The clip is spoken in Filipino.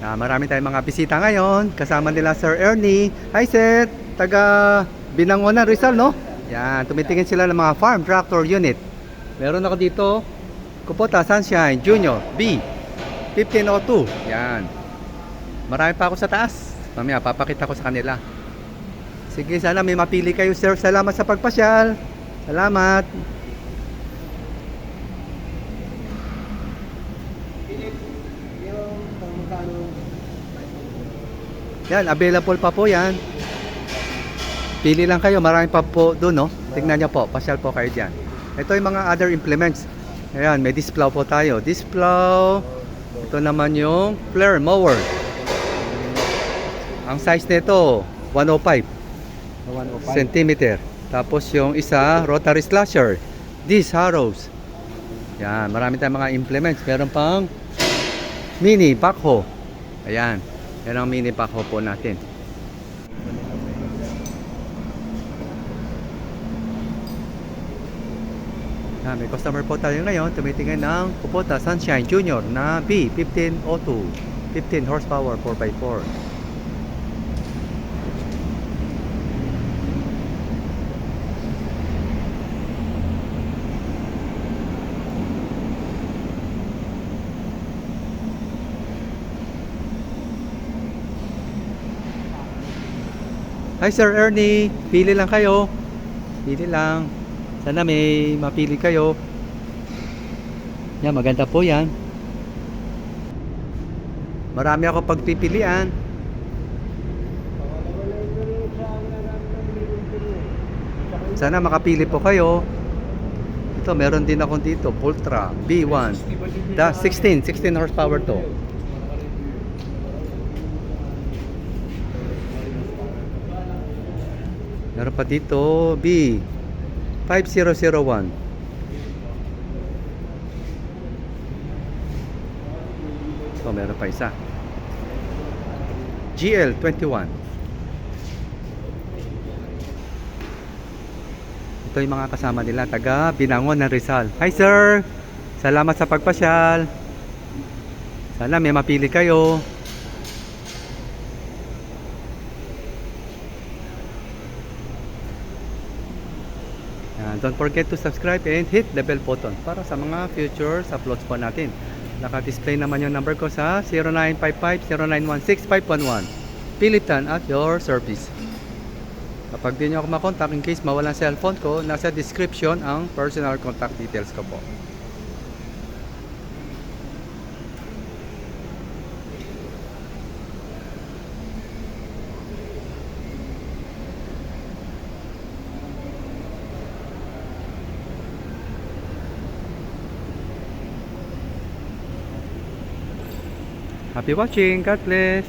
Marami tayong mga bisita ngayon. Kasama nila Sir Ernie. Hi sir, taga Binangonan, Rizal, no? Yan, tumitingin sila ng mga farm tractor unit. Meron ako dito, Kubota Sunshine Junior B 1502. Yan. Marami pa ako sa taas. Mamaya papakita ko sa kanila. Sige, sana may mapili kayo sir. Salamat sa pagpasyal. Salamat. Yan, available pa po yan. Pili lang kayo, marami pa po doon, no? Tingnan nyo po, pasyal po kayo dyan. Ito yung mga other implements. Ayan, may disc plow po tayo. Disc plow. Ito naman yung flare mower. Ang size nito, 105 centimeter. Tapos yung isa, rotary slasher. Disc harrows. Yan, marami tayong mga implements. Meron pang mini backhoe. Ayan. Yan ang mini backhoe po natin. May customer po tayo ngayon. Tumitingin ng Kubota Sunshine Junior na B 1502. 15 horsepower 4x4. Hi Sir Ernie, pili lang kayo. Pili lang. Sana may mapili kayo. Yan, maganda po yan. Marami ako pagpipilian. Sana makapili po kayo. Ito, meron din ako dito, Ultra B1. 16 horsepower to. Meron pa dito B 5001. So meron pa isa GL21. Ito yung mga kasama nila, taga Binangon ng Rizal. Hi sir, salamat sa pagpasyal. Sana may mapili kayo. Don't forget to subscribe and hit the bell button para sa mga future uploads po natin. Naka-display naman yung number ko sa 0955-0916-511. Pilitan at your service. Kapag di nyo ako makontak, in case mawalan cellphone ko, nasa description ang personal contact details ko po. Happy watching. God bless.